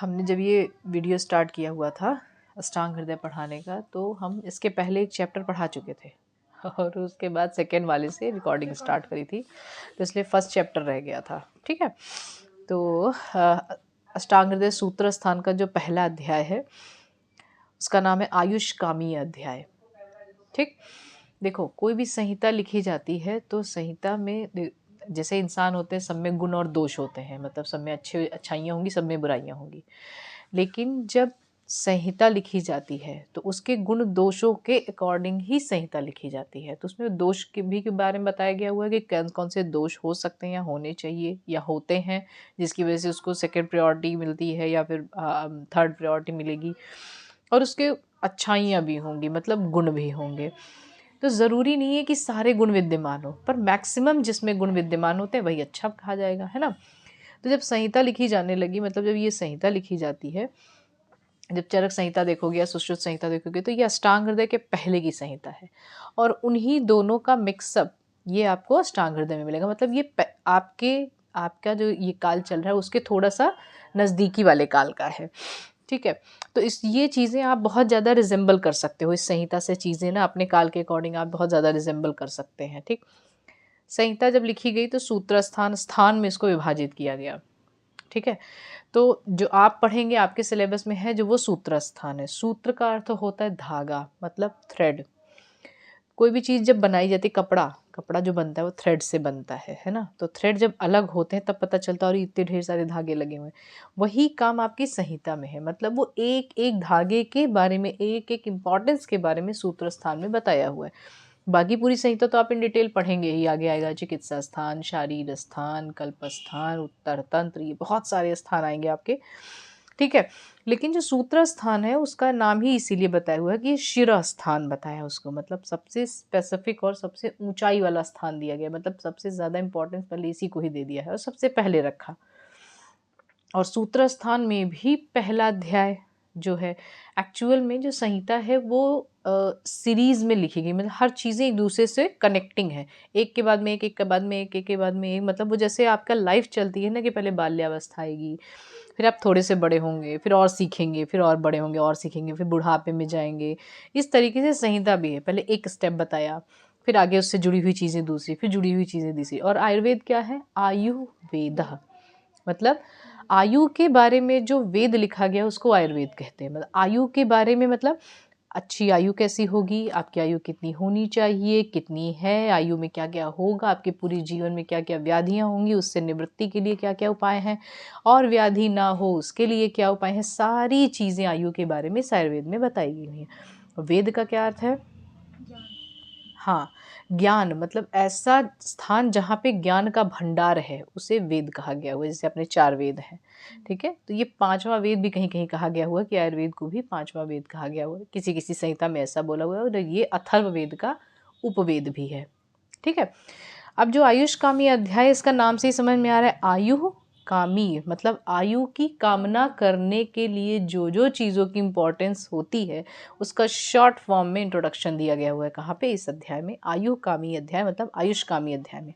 हमने जब ये वीडियो स्टार्ट किया हुआ था अष्टांग हृदय पढ़ाने का, तो हम इसके पहले एक चैप्टर पढ़ा चुके थे और उसके बाद सेकेंड वाले से रिकॉर्डिंग स्टार्ट करी थी, तो इसलिए फर्स्ट चैप्टर रह गया था। ठीक है, तो अष्टांग हृदय सूत्र स्थान का जो पहला अध्याय है उसका नाम है आयुष कामी अध्याय। ठीक, देखो कोई भी संहिता लिखी जाती है तो संहिता में जैसे इंसान होते हैं, सब में गुण और दोष होते हैं, मतलब सब में अच्छाइयाँ होंगी, सब में बुराइयाँ होंगी। लेकिन जब संहिता लिखी जाती है तो उसके गुण दोषों के अकॉर्डिंग ही संहिता लिखी जाती है। तो उसमें दोष के बारे में बताया गया हुआ है कि कौन कौन से दोष हो सकते हैं या होने चाहिए या होते हैं, जिसकी वजह से उसको सेकेंड प्रायोरिटी मिलती है या फिर थर्ड प्रायोरिटी मिलेगी, और उसके अच्छाइयाँ भी होंगी, मतलब गुण भी होंगे। तो ज़रूरी नहीं है कि सारे गुण विद्यमान हो, पर मैक्सिमम जिसमें गुण विद्यमान होते हैं वही अच्छा कहा जाएगा, है ना। तो जब संहिता लिखी जाने लगी, मतलब जब ये संहिता लिखी जाती है, जब चरक संहिता देखोगे या सुश्रुत संहिता देखोगे, तो ये अष्टांग हृदय के पहले की संहिता है और उन्हीं दोनों का मिक्सअप ये आपको अष्टांग हृदय में मिलेगा। मतलब ये आपका जो ये काल चल रहा है उसके थोड़ा सा नज़दीकी वाले काल का है। ठीक है, तो ये चीज़ें आप बहुत ज़्यादा रिजेंबल कर सकते हो, इस संहिता से चीज़ें ना अपने काल के अकॉर्डिंग आप बहुत ज़्यादा रिजेंबल कर सकते हैं। ठीक, संहिता जब लिखी गई तो सूत्र स्थान में इसको विभाजित किया गया। ठीक है, तो जो आप पढ़ेंगे आपके सिलेबस में है जो वो सूत्र स्थान है। सूत्र का अर्थ होता है धागा, मतलब थ्रेड। कोई भी चीज़ जब बनाई जाती है, कपड़ा जो बनता है वो थ्रेड से बनता है ना। तो थ्रेड जब अलग होते हैं तब पता चलता है और इतने ढेर सारे धागे लगे हुए हैं। वही काम आपकी संहिता में है, मतलब वो एक एक धागे के बारे में, एक एक इम्पॉर्टेंस के बारे में सूत्र स्थान में बताया हुआ है। बाकी पूरी संहिता तो आप इन डिटेल पढ़ेंगे ही, आगे आएगा चिकित्सा स्थान, शारीर स्थान, कल्प स्थान, उत्तर तंत्र, ये बहुत सारे स्थान आएंगे आपके। ठीक है, लेकिन जो सूत्र स्थान है उसका नाम ही इसीलिए बताया हुआ है कि शिरा स्थान बताया उसको, मतलब सबसे स्पेसिफिक और सबसे ऊंचाई वाला स्थान दिया गया, मतलब सबसे ज़्यादा इंपॉर्टेंस पहले इसी को ही दे दिया है और सबसे पहले रखा। और सूत्र स्थान में भी पहला अध्याय जो है, एक्चुअल में जो संहिता है वो सीरीज में लिखी गई, मतलब हर चीज़ें एक दूसरे से कनेक्टिंग है, एक के बाद में एक, एक के बाद में एक के बाद में एक, मतलब वो जैसे आपका लाइफ चलती है ना कि पहले बाल्यावस्था आएगी, फिर आप थोड़े से बड़े होंगे, फिर और सीखेंगे, फिर और बड़े होंगे और सीखेंगे, फिर बुढ़ापे में जाएंगे। इस तरीके से संहिता भी है, पहले एक स्टेप बताया, फिर आगे उससे जुड़ी हुई चीज़ें दूसरी, फिर जुड़ी हुई चीज़ें तीसरी। और आयुर्वेद क्या है? आयुर्वेद, मतलब आयु के बारे में जो वेद लिखा गया उसको आयुर्वेद कहते हैं। मतलब आयु के बारे में, मतलब अच्छी आयु कैसी होगी, आपकी आयु कितनी होनी चाहिए, कितनी है, आयु में क्या क्या होगा, आपके पूरे जीवन में क्या क्या व्याधियाँ होंगी, उससे निवृत्ति के लिए क्या क्या उपाय हैं, और व्याधि ना हो उसके लिए क्या उपाय हैं, सारी चीज़ें आयु के बारे में आयुर्वेद में बताई गई हैं। वेद का क्या अर्थ है? हाँ, ज्ञान, मतलब ऐसा स्थान जहाँ पे ज्ञान का भंडार है उसे वेद कहा गया हुआ है। जैसे अपने 4 वेद हैं, ठीक है, तो ये 5वां वेद भी कहीं कहीं कहा गया हुआ है कि आयुर्वेद को भी 5वां वेद कहा गया हुआ है, किसी किसी संहिता में ऐसा बोला हुआ है। और ये अथर्व वेद का उपवेद भी है। ठीक है, अब जो आयुष कामी अध्याय, इसका नाम से ही समझ में आ रहा है, आयु कामी, मतलब आयु की कामना करने के लिए जो जो चीज़ों की इम्पोर्टेंस होती है उसका शॉर्ट फॉर्म में इंट्रोडक्शन दिया गया हुआ है। कहाँ पे? इस अध्याय में, आयु कामी अध्याय, मतलब आयुष कामी अध्याय में।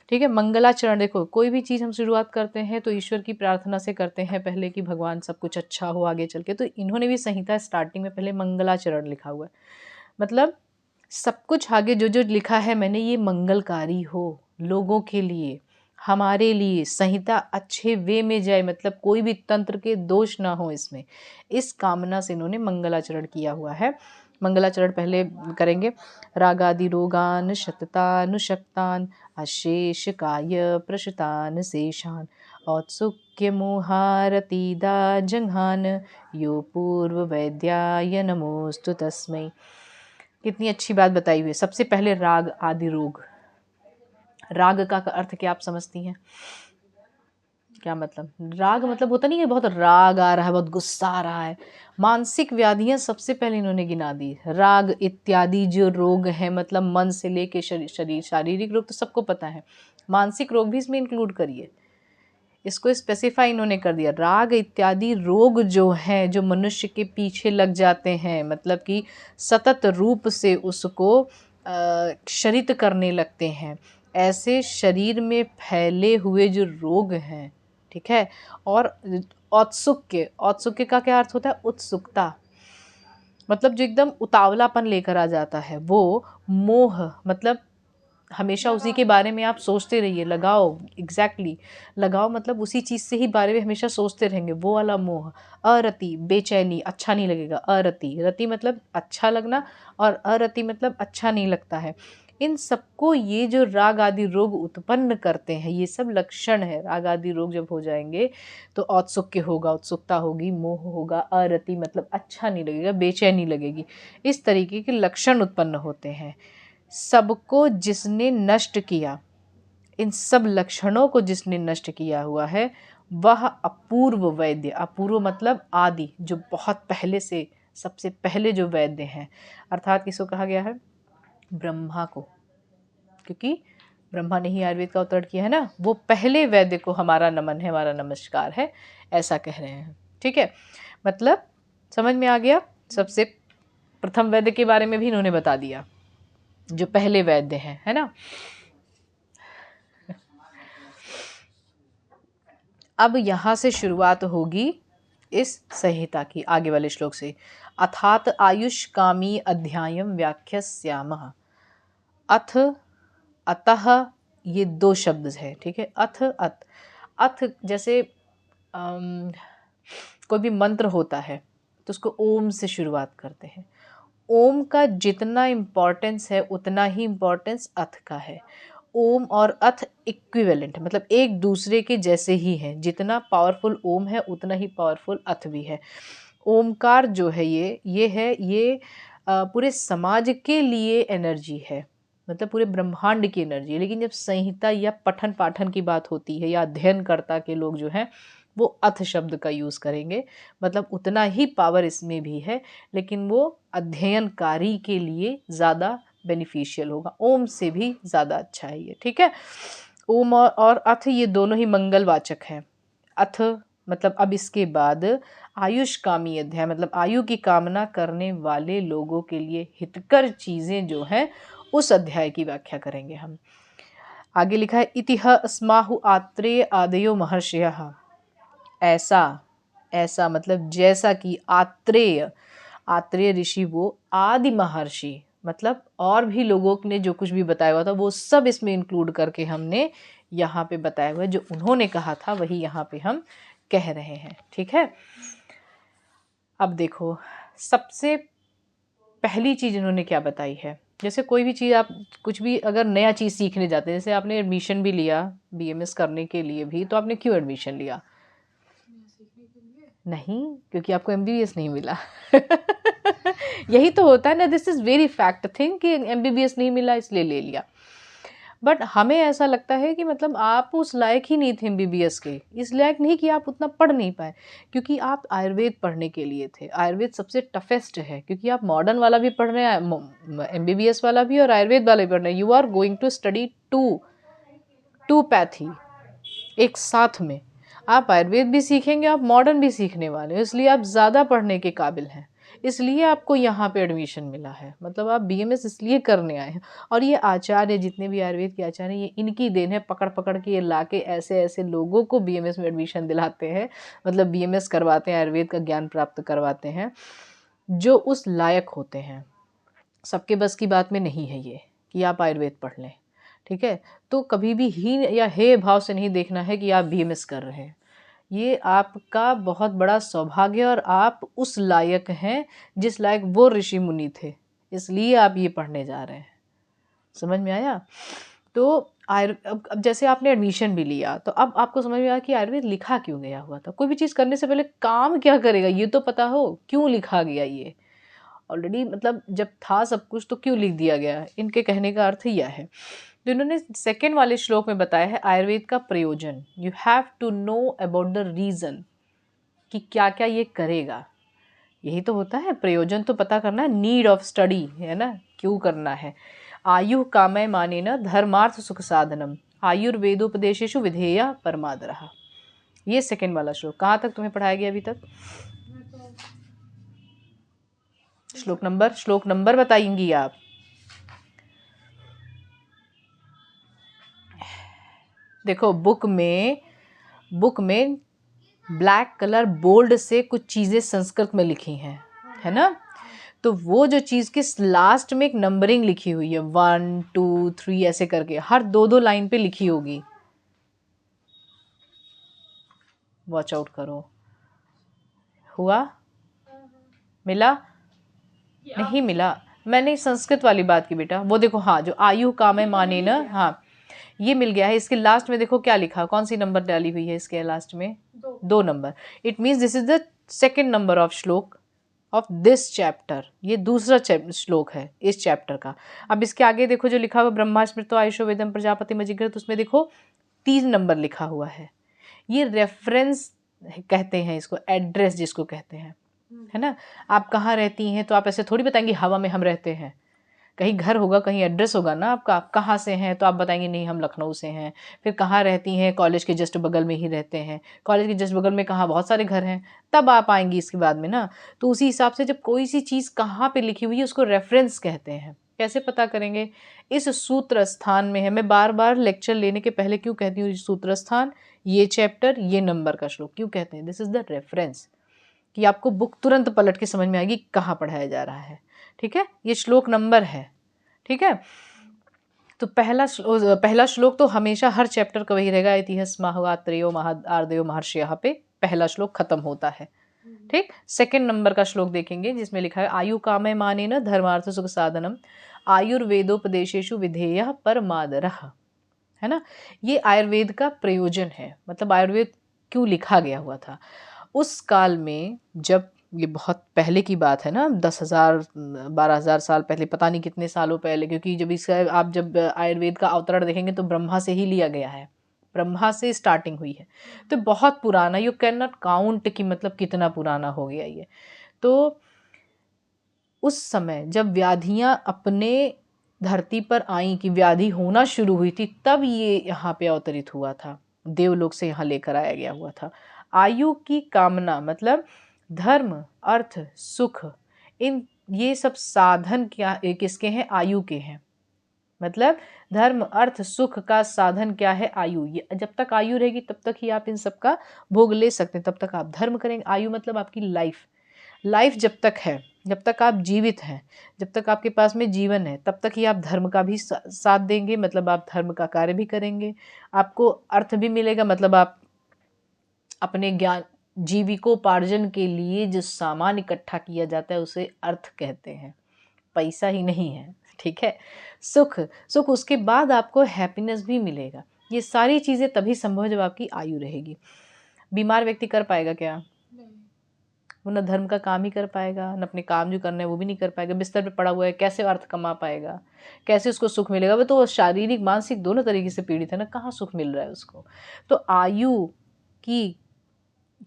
ठीक है, मंगलाचरण, देखो कोई भी चीज़ हम शुरुआत करते हैं तो ईश्वर की प्रार्थना से करते हैं पहले कि भगवान सब कुछ अच्छा हो आगे चल के। तो इन्होंने भी संहिता स्टार्टिंग में पहले मंगलाचरण लिखा हुआ है, मतलब सब कुछ आगे जो जो लिखा है मैंने, ये मंगलकारी हो लोगों के लिए, हमारे लिए, संहिता अच्छे वे में जाए, मतलब कोई भी तंत्र के दोष ना हो इसमें, इस कामना से इन्होंने मंगलाचरण किया हुआ है। मंगलाचरण पहले करेंगे। रागादि रोगान शततानुशक्तान अशेष काय प्रशतान शेषान औत्सुक्य मोहारतीदा जंघान यो पूर्व वैद्याय नमोस्तु तस्मै। कितनी अच्छी बात बताई हुई है। सबसे पहले राग आदि रोग। राग का अर्थ क्या आप समझती हैं? क्या मतलब? राग मतलब होता नहीं है बहुत राग आ रहा है, बहुत गुस्सा आ रहा है। मानसिक व्याधियां सबसे पहले इन्होंने गिना दी। राग इत्यादि जो रोग हैं, मतलब मन से लेके शरीर, शारीरिक रोग तो सबको पता है, मानसिक रोग भी इसमें इंक्लूड करिए। इसको स्पेसिफाई इन्होंने कर दिया। राग इत्यादि रोग जो हैं, जो मनुष्य के पीछे लग जाते हैं, मतलब कि सतत रूप से उसको क्षरित करने लगते हैं, ऐसे शरीर में फैले हुए जो रोग हैं, ठीक है, और औत्सुक्य, औत्सुक्य का क्या अर्थ होता है? उत्सुकता, मतलब जो एकदम उतावलापन लेकर आ जाता है वो। मोह मतलब हमेशा उसी के बारे में आप सोचते रहिए, लगाओ, एग्जैक्टली लगाओ मतलब उसी चीज़ से ही बारे में हमेशा सोचते रहेंगे, वो वाला मोह। अरति बेचैनी, अच्छा नहीं लगेगा। अरति, रति मतलब अच्छा लगना और अरति मतलब अच्छा नहीं लगता है। इन सबको ये जो राग आदि रोग उत्पन्न करते हैं, ये सब लक्षण है। राग आदि रोग जब हो जाएंगे तो औत्सुक्य होगा, उत्सुकता होगी, मोह होगा, अरति मतलब अच्छा नहीं लगेगा, बेचैनी लगेगी, इस तरीके के लक्षण उत्पन्न होते हैं। सबको जिसने नष्ट किया, इन सब लक्षणों को जिसने नष्ट किया हुआ है, वह अपूर्व वैद्य, अपूर्व मतलब आदि, जो बहुत पहले से, सबसे पहले जो वैद्य हैं, अर्थात किसको कहा गया है? ब्रह्मा को, क्योंकि ब्रह्मा ने ही आयुर्वेद का अवतरण किया है ना, वो पहले वैद्य को हमारा नमन है, हमारा नमस्कार है, ऐसा कह रहे हैं। ठीक है, मतलब समझ में आ गया। सबसे प्रथम वैद्य के बारे में भी इन्होंने बता दिया, जो पहले वैद्य हैं, है ना। अब यहाँ से शुरुआत होगी इस संहिता की, आगे वाले श्लोक से। अथात आयुष कामी अध्यायम व्याख्यास्यामः। अथ, अतः, ये दो शब्द है, ठीक है। अथ, अथ, अथ जैसे कोई भी मंत्र होता है तो उसको ओम से शुरुआत करते हैं। ओम का जितना इम्पोर्टेंस है उतना ही इम्पोर्टेंस अथ का है। ओम और अथ इक्विवेलेंट, मतलब एक दूसरे के जैसे ही हैं। जितना पावरफुल ओम है उतना ही पावरफुल अथ भी है। ओमकार जो है ये पूरे समाज के लिए एनर्जी है, मतलब पूरे ब्रह्मांड की एनर्जी है। लेकिन जब संहिता या पठन पाठन की बात होती है या अध्ययनकर्ता के लोग जो हैं वो अथ शब्द का यूज़ करेंगे, मतलब उतना ही पावर इसमें भी है, लेकिन वो अध्ययनकारी के लिए ज़्यादा बेनिफिशियल होगा। ओम से भी ज़्यादा अच्छा है ये, ठीक है। ओम और अथ ये दोनों ही मंगलवाचक हैं। अथ मतलब अब इसके बाद आयुष कामी अध्याय, मतलब आयु की कामना करने वाले लोगों के लिए हितकर चीज़ें जो हैं उस अध्याय की व्याख्या करेंगे हम। आगे लिखा है इतिह अस्माहु आत्रेय आदयो महर्षयः। ऐसा, ऐसा मतलब जैसा कि आत्रेय, आत्रेय ऋषि वो आदि महर्षि, मतलब और भी लोगों ने जो कुछ भी बताया हुआ था वो सब इसमें इंक्लूड करके हमने यहाँ पे बताया हुआ है। जो उन्होंने कहा था वही यहाँ पे हम कह रहे हैं, ठीक है। अब देखो, सबसे पहली चीज़ इन्होंने क्या बताई है। जैसे कोई भी चीज़, आप कुछ भी अगर नया चीज़ सीखने जाते हैं, जैसे आपने एडमिशन भी लिया बीएमएस करने के लिए भी, तो आपने क्यों एडमिशन लिया? नहीं, क्योंकि आपको एमबीबीएस नहीं मिला। यही तो होता है ना, this is very fact thing कि एमबीबीएस नहीं मिला इसलिए ले लिया। बट हमें ऐसा लगता है कि मतलब आप उस लायक ही नहीं थे एमबीबीएस के, इस लायक नहीं कि आप उतना पढ़ नहीं पाए, क्योंकि आप आयुर्वेद पढ़ने के लिए थे। आयुर्वेद सबसे टफेस्ट है, क्योंकि आप मॉडर्न वाला भी पढ़ रहे हैं, एमबीबीएस वाला भी और आयुर्वेद वाला भी पढ़ रहे हैं। You are going to study two pathy एक साथ में। आप आयुर्वेद भी सीखेंगे, आप मॉडर्न भी सीखने वाले हो, इसलिए आप ज़्यादा पढ़ने के काबिल हैं, इसलिए आपको यहाँ पे एडमिशन मिला है। मतलब आप बीएमएस इसलिए करने आए हैं। और ये आचार्य, जितने भी आयुर्वेद के आचार्य, ये इनकी देन है, पकड़ पकड़ के ये ला के ऐसे ऐसे लोगों को बीएमएस में एडमिशन दिलाते हैं, मतलब बीएमएस करवाते हैं, आयुर्वेद का ज्ञान प्राप्त करवाते हैं, जो उस लायक होते हैं। सबके बस की बात में नहीं है ये कि आप आयुर्वेद पढ़ लें, ठीक है। तो कभी भी हीन या हे भाव से नहीं देखना है कि आप बीएमएस कर रहे हैं। ये आपका बहुत बड़ा सौभाग्य, और आप उस लायक हैं जिस लायक वो ऋषि मुनि थे, इसलिए आप ये पढ़ने जा रहे हैं। समझ में आया? तो अब जैसे आपने एडमिशन भी लिया, तो अब आपको समझ में आया कि आयुर्वेद लिखा क्यों गया हुआ था। कोई भी चीज़ करने से पहले काम क्या करेगा ये तो पता हो, क्यों लिखा गया ये ऑलरेडी, मतलब जब था सब कुछ तो क्यों लिख दिया गया। इनके कहने का अर्थ यह है। तो इन्होंने सेकेंड वाले श्लोक में बताया है आयुर्वेद का प्रयोजन। You have to know about the reason, कि क्या क्या ये करेगा। यही तो होता है, प्रयोजन तो पता करना है, नीड ऑफ स्टडी है ना, क्यों करना है। आयु कामय माने न धर्मार्थ सुख साधनम आयुर्वेदोपदेशेषु विधेय परमादरः। ये सेकेंड वाला श्लोक। कहाँ तक तुम्हें पढ़ाया गया अभी तक? श्लोक नंबर बताएंगी आप। देखो बुक में ब्लैक कलर बोल्ड से कुछ चीज़ें संस्कृत में लिखी हैं, है ना। तो वो जो चीज़ के लास्ट में एक नंबरिंग लिखी हुई है 1 2 3 ऐसे करके, हर 2 लाइन पे लिखी होगी। वॉच आउट करो। हुआ? मिला? नहीं मिला। मैंने संस्कृत वाली बात की बेटा, वो देखो, हाँ, जो आयु कामे माने न, हाँ ये मिल गया है। इसके लास्ट में देखो क्या लिखा, कौन सी नंबर डाली हुई है इसके लास्ट में? 2 number. It means this is the second number of श्लोक ऑफ दिस चैप्टर। ये दूसरा श्लोक है इस चैप्टर का। अब इसके आगे देखो जो लिखा हुआ ब्रह्मा स्मृतो आयुषो वेदम प्रजापति मजिग्रत, उसमें देखो 3 नंबर लिखा हुआ है। ये रेफरेंस कहते हैं इसको, एड्रेस जिसको कहते हैं, है ना। आप कहाँ रहती हैं तो आप ऐसे थोड़ी बताएंगे हवा में हम रहते हैं, कहीं घर होगा, कहीं एड्रेस होगा ना आपका। आप कहाँ से हैं तो आप बताएंगे नहीं हम लखनऊ से हैं। फिर कहाँ रहती हैं, कॉलेज के जस्ट बगल में ही रहते हैं। कॉलेज के जस्ट बगल में कहाँ, बहुत सारे घर हैं, तब आप आएंगी इसके बाद में ना। तो उसी हिसाब से जब कोई सी चीज़ कहाँ पे लिखी हुई है उसको रेफरेंस कहते हैं। कैसे पता करेंगे? इस सूत्र स्थान में है। मैं बार बार लेक्चर लेने के पहले क्यों कहती हूँ सूत्र स्थान, ये चैप्टर, ये नंबर का श्लोक क्यों कहते हैं? दिस इज द रेफरेंस, कि आपको बुक तुरंत पलट के समझ में आएगी कहाँ पढ़ाया जा रहा है। ठीक है, ये श्लोक नंबर है। ठीक है, तो पहला श्लोक तो हमेशा हर चैप्टर का वही रहेगा, इतिहास महावात्रेयो महाआर्दयो महर्षि, यहाँ पे पहला श्लोक खत्म होता है। ठीक, सेकंड नंबर का श्लोक देखेंगे जिसमें लिखा है आयु कामे माने न धर्मार्थ सुख साधनम आयुर्वेदोपदेशेषु विधेय परमादरः, है ना। ये आयुर्वेद का प्रयोजन है, मतलब आयुर्वेद क्यों लिखा गया हुआ था उस काल में, जब ये बहुत पहले की बात है ना, 10,000 12,000 साल पहले, पता नहीं कितने सालों पहले, क्योंकि जब इसका आप जब आयुर्वेद का अवतरण देखेंगे तो ब्रह्मा से ही लिया गया है, ब्रह्मा से स्टार्टिंग हुई है। तो बहुत पुराना, यू कैन नॉट काउंट कि मतलब कितना पुराना हो गया ये। तो उस समय जब व्याधियां अपने धरती पर आई, कि व्याधि होना शुरू हुई थी, तब ये यहाँ पे अवतरित हुआ था, देवलोक से यहाँ लेकर आया गया हुआ था। आयु की कामना मतलब धर्म अर्थ सुख, इन ये सब साधन क्या किसके हैं? आयु के हैं। मतलब धर्म अर्थ सुख का साधन क्या है? आयु। ये जब तक आयु रहेगी तब तक ही आप इन सब का भोग ले सकते हैं, तब तक आप धर्म करेंगे। आयु मतलब आपकी लाइफ जब तक है, जब तक आप जीवित हैं, जब तक आपके पास में जीवन है, तब तक ही आप धर्म का भी साथ देंगे, मतलब आप धर्म का कार्य भी करेंगे। आपको अर्थ भी मिलेगा, मतलब आप अपने ज्ञान जीविकोपार्जन के लिए जो सामान इकट्ठा किया जाता है उसे अर्थ कहते हैं, पैसा ही नहीं है। ठीक है, सुख उसके बाद आपको हैप्पीनेस भी मिलेगा। ये सारी चीज़ें तभी संभव है जब आपकी आयु रहेगी। बीमार व्यक्ति कर पाएगा क्या? वो न धर्म का काम ही कर पाएगा, न अपने काम जो करने हैं वो भी नहीं कर पाएगा। बिस्तर पे पड़ा हुआ है, कैसे अर्थ कमा पाएगा, कैसे उसको सुख मिलेगा? वो तो शारीरिक मानसिक दोनों तरीके से पीड़ित है ना, कहाँ सुख मिल रहा है उसको। तो आयु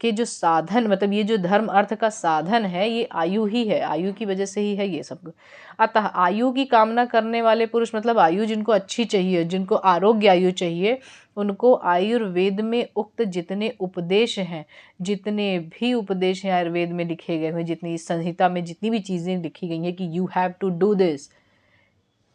के जो साधन, मतलब ये जो धर्म अर्थ का साधन है, ये आयु ही है, आयु की वजह से ही है ये सब। अतः आयु की कामना करने वाले पुरुष, मतलब आयु जिनको अच्छी चाहिए, जिनको आरोग्य आयु चाहिए, उनको आयुर्वेद में उक्त जितने उपदेश हैं, जितने भी उपदेश हैं आयुर्वेद में लिखे गए हैं, जितनी संहिता में जितनी भी चीज़ें लिखी गई हैं कि you have to do this,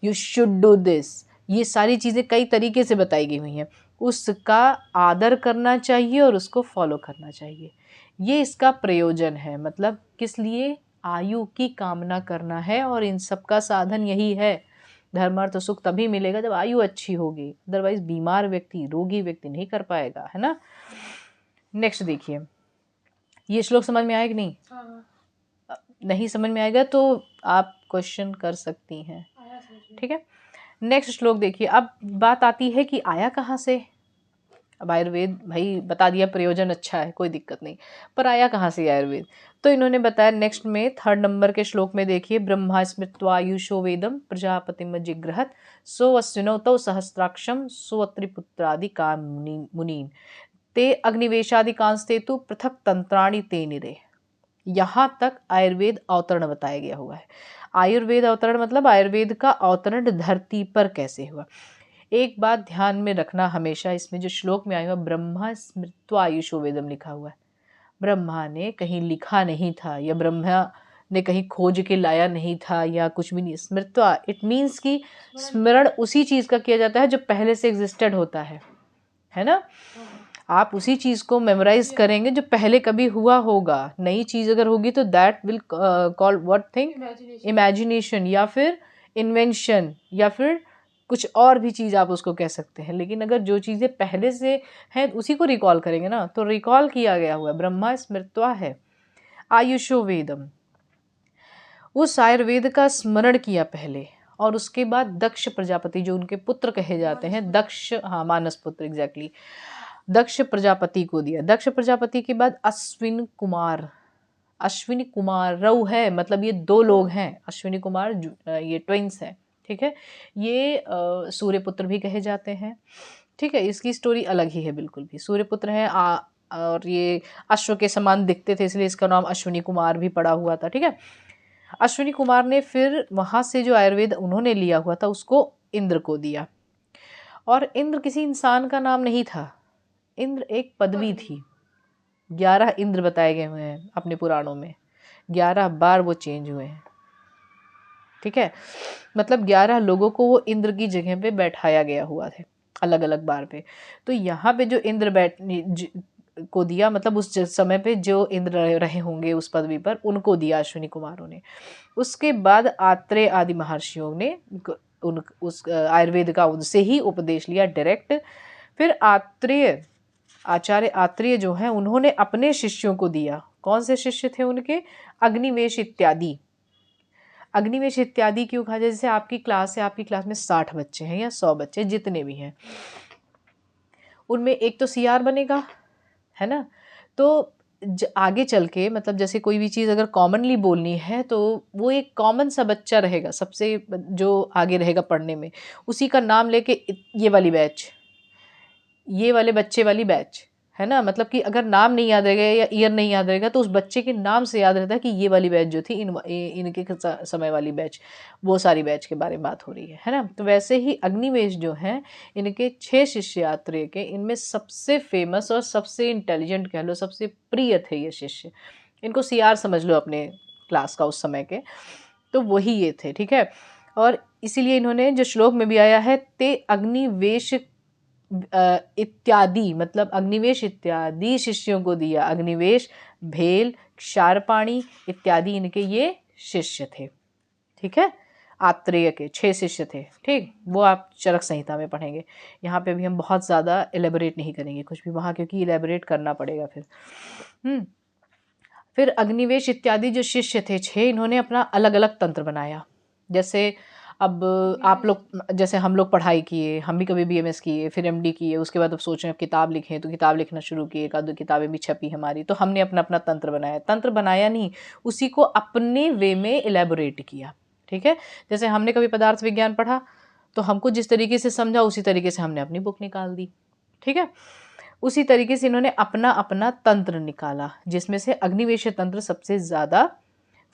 you should do this, ये सारी चीज़ें कई तरीके से बताई गई हुई हैं, उसका आदर करना चाहिए और उसको फॉलो करना चाहिए। ये इसका प्रयोजन है। मतलब किस लिए? आयु की कामना करना है, और इन सब का साधन यही है। धर्म अर्थ सुख तभी मिलेगा जब आयु अच्छी होगी, अदरवाइज बीमार व्यक्ति, रोगी व्यक्ति नहीं कर पाएगा, है ना। नेक्स्ट देखिए, ये श्लोक समझ में आया कि नहीं? नहीं समझ में आएगा तो आप क्वेश्चन कर सकती हैं। ठीक है, नेक्स्ट श्लोक देखिए। अब बात आती है कि आया कहाँ से। अब आयुर्वेद भाई बता दिया प्रयोजन अच्छा है, कोई दिक्कत नहीं, पर आया कहाँ से आयुर्वेद? तो इन्होंने बताया नेक्स्ट में 3rd नंबर के श्लोक में देखिए, ब्रह्मा स्मृत्वायुषो वेदम प्रजापतिम जिग्रहत सो अश्विनोतौ सहस्त्राक्षम सो त्रिपुत्रादि का मुनीन ते अग्निवेशादिकांस्ते तु पृथक तंत्राणि ते निरे। यहाँ तक आयुर्वेद अवतरण बताया गया हुआ है। आयुर्वेद अवतरण मतलब आयुर्वेद का अवतरण धरती पर कैसे हुआ। एक बात ध्यान में रखना हमेशा, इसमें जो श्लोक में आया हुआ ब्रह्मा स्मृत्वा आयुषो वेदम लिखा हुआ है, ब्रह्मा ने कहीं लिखा नहीं था, या ब्रह्मा ने कहीं खोज के लाया नहीं था, या कुछ भी नहीं। स्मृत्वा इट मीन्स कि स्मरण उसी चीज़ का किया जाता है जो पहले से एग्जिस्टेड होता है। है ना। आप उसी चीज़ को मेमोराइज करेंगे जो पहले कभी हुआ होगा। नई चीज़ अगर होगी तो that will call what thing, imagination या फिर इन्वेंशन या फिर कुछ और भी चीज़ आप उसको कह सकते हैं। लेकिन अगर जो चीज़ें पहले से हैं उसी को रिकॉल करेंगे ना, तो रिकॉल किया गया हुआ ब्रह्मा स्मृत्वा है। आयुषो वेदम, उस आयुर्वेद का स्मरण किया पहले, और उसके बाद दक्ष प्रजापति जो उनके पुत्र कहे जाते हैं, दक्ष, हाँ मानस पुत्र एग्जैक्टली, दक्ष प्रजापति को दिया। दक्ष प्रजापति के बाद अश्विन कुमार, अश्विनी कुमार रऊ है, मतलब ये दो लोग हैं अश्विनी कुमार, ये ट्विंस हैं, ठीक है। ये सूर्यपुत्र भी कहे जाते हैं, ठीक है। इसकी स्टोरी अलग ही है बिल्कुल भी। सूर्यपुत्र है और ये अश्व के समान दिखते थे, इसलिए इसका नाम अश्विनी कुमार भी पड़ा हुआ था, ठीक है। अश्विनी कुमार ने फिर वहाँ से जो आयुर्वेद उन्होंने लिया हुआ था उसको इंद्र को दिया। और इंद्र किसी इंसान का नाम नहीं था, इंद्र एक पदवी थी। 11 इंद्र बताए गए हुए हैं अपने पुराणों में, 11 बार वो चेंज हुए हैं, ठीक है। मतलब 11 लोगों को वो इंद्र की जगह पे बैठाया गया हुआ थे अलग अलग बार पे। तो यहाँ पे जो इंद्र को दिया, मतलब उस समय पे जो इंद्र रहे होंगे उस पदवी पर, उनको दिया अश्विनी कुमारों ने। उसके बाद आत्रेय आदि महर्षियों ने उस आयुर्वेद का उनसे ही उपदेश लिया डायरेक्ट। फिर आचार्य आत्रेय जो हैं उन्होंने अपने शिष्यों को दिया। कौन से शिष्य थे उनके? अग्निवेश इत्यादि। अग्निवेश इत्यादि क्यों कहा? जैसे आपकी क्लास है, आपकी क्लास में 60 बच्चे हैं या 100 बच्चे, जितने भी हैं, उनमें एक तो सीआर बनेगा, है ना। तो आगे चल के, मतलब जैसे कोई भी चीज़ अगर कॉमनली बोलनी है तो वो एक कॉमन सा बच्चा रहेगा सबसे, जो आगे रहेगा पढ़ने में, उसी का नाम लेके ये वाली बैच, ये वाले बच्चे वाली बैच, है ना। मतलब कि अगर नाम नहीं याद रहेगा या ईयर नहीं याद रहेगा तो उस बच्चे के नाम से याद रहता है कि ये वाली बैच जो थी इनके समय वाली बैच, वो सारी बैच के बारे में बात हो रही है ना। तो वैसे ही अग्निवेश जो हैं, इनके 6 शिष्य आत्रेय के, इनमें सबसे फेमस और सबसे इंटेलिजेंट कह लो, सबसे प्रिय थे ये शिष्य। इनको सीआर समझ लो अपने क्लास का उस समय के, तो वही ये थे, ठीक है। और इसीलिए इन्होंने जो श्लोक में भी आया है, ते अग्निवेश इत्यादि, मतलब अग्निवेश इत्यादि शिष्यों को दिया। अग्निवेश, भेल, क्षारपाणी इत्यादि इनके ये शिष्य थे, ठीक है। आत्रेय के 6 शिष्य थे, ठीक। वो आप चरक संहिता में पढ़ेंगे। यहाँ पे भी हम बहुत ज़्यादा एलेबोरेट नहीं करेंगे कुछ भी वहाँ, क्योंकि एलेबोरेट करना पड़ेगा फिर। फिर अग्निवेश इत्यादि जो शिष्य थे 6, इन्होंने अपना अलग अलग तंत्र बनाया। जैसे अब आप लोग, जैसे हम लोग पढ़ाई किए, हम भी कभी बीएमएस किए, फिर एमडी किए, उसके बाद अब सोच रहे हैं किताब लिखें, तो किताब लिखना शुरू किए, एक आध दो किताबें भी छपी हमारी, तो हमने अपना अपना तंत्र बनाया। तंत्र बनाया नहीं, उसी को अपने वे में एलेबोरेट किया, ठीक है। जैसे हमने कभी पदार्थ विज्ञान पढ़ा, तो हमको जिस तरीके से समझा उसी तरीके से हमने अपनी बुक निकाल दी, ठीक है। उसी तरीके से इन्होंने अपना अपना तंत्र निकाला, जिसमें से अग्निवेश तंत्र सबसे ज़्यादा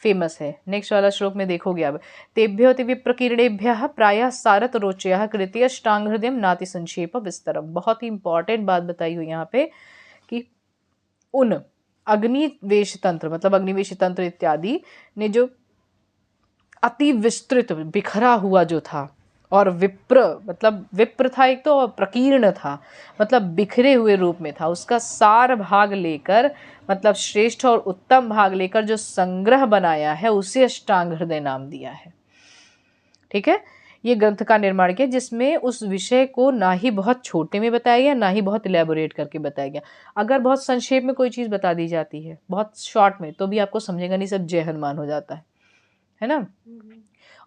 फेमस है। नेक्स्ट वाला श्लोक में देखोगे अब, तेभ्यो ते विप्रकीर्णेभ्यः प्रायः सारत रोचयः कृति अष्टांग हृदय नाति संक्षेप विस्तरम। बहुत ही इंपॉर्टेंट बात बताई हुई यहाँ पे कि उन अग्निवेश तंत्र, मतलब अग्निवेश तंत्र इत्यादि ने जो अति विस्तृत बिखरा हुआ जो था, और विप्र मतलब विप्र था एक तो, और प्रकीर्ण था मतलब बिखरे हुए रूप में था, उसका सार भाग लेकर, मतलब श्रेष्ठ और उत्तम भाग लेकर जो संग्रह बनाया है, उसे अष्टांग हृदय नाम दिया है, ठीक है। ये ग्रंथ का निर्माण किया जिसमें उस विषय को ना ही बहुत छोटे में बताया गया, ना ही बहुत इलेबोरेट करके बताया गया। अगर बहुत संक्षेप में कोई चीज़ बता दी जाती है, बहुत शॉर्ट में, तो भी आपको समझेगा नहीं, सब जय हनुमान हो जाता है ना।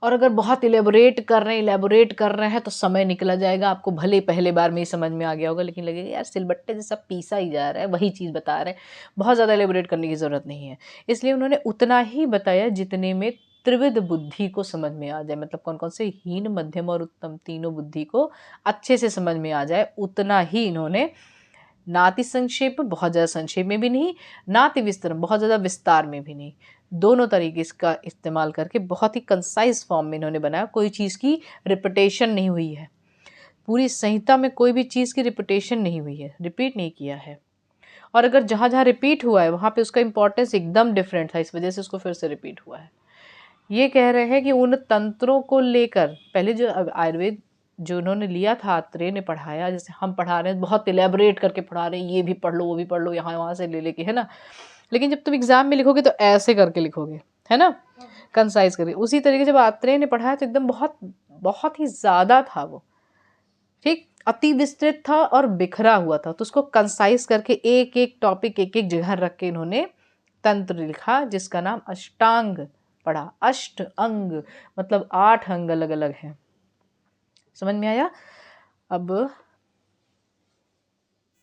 और अगर बहुत इलेबोरेट कर रहे हैं तो समय निकला जाएगा, आपको भले पहले बार में ही समझ में आ गया होगा, लेकिन लगेगा यार सिलबट्टे जैसा पीसा ही जा रहा है, वही चीज़ बता रहे हैं, बहुत ज़्यादा इलेबोरेट करने की ज़रूरत नहीं है। इसलिए उन्होंने उतना ही बताया जितने में त्रिविध बुद्धि को समझ में आ जाए, मतलब कौन कौन से हीन, मध्यम और उत्तम तीनों बुद्धि को अच्छे से समझ में आ जाए, उतना ही इन्होंने, नाति संक्षेप, बहुत ज़्यादा संक्षेप में भी नहीं, नाति विस्तार, बहुत ज़्यादा विस्तार में भी नहीं, दोनों तरीके इसका इस्तेमाल करके बहुत ही कंसाइज फॉर्म में इन्होंने बनाया। कोई चीज़ की रिपीटेशन नहीं हुई है, पूरी संहिता में कोई भी चीज़ की रिपीटेशन नहीं हुई है, रिपीट नहीं किया है। और अगर जहाँ जहाँ रिपीट हुआ है वहाँ पे उसका इंपॉर्टेंस एकदम डिफरेंट था, इस वजह से उसको फिर से रिपीट हुआ है। ये कह रहे हैं कि उन तंत्रों को लेकर, पहले जो आयुर्वेद जो उन्होंने लिया था, आत्रेय ने पढ़ाया, जैसे हम पढ़ा रहे हैं बहुत इलेबोरेट करके पढ़ा रहे हैं, ये भी पढ़ लो वो भी पढ़ लो, यहाँ वहाँ से ले लेके, है ना। लेकिन जब तुम एग्जाम में लिखोगे तो ऐसे करके लिखोगे, है ना, कंसाइज करके। उसी तरीके जब आत्रेय ने पढ़ाया तो एकदम बहुत बहुत ही ज़्यादा था वो, ठीक, अति विस्तृत था और बिखरा हुआ था, तो उसको कंसाइज करके एक एक टॉपिक एक एक जगह रख के इन्होंने तंत्र लिखा, जिसका नाम अष्टांग पढ़ा। अष्ट अंग मतलब 8 अंग अलग अलग हैं। समझ में आया? अब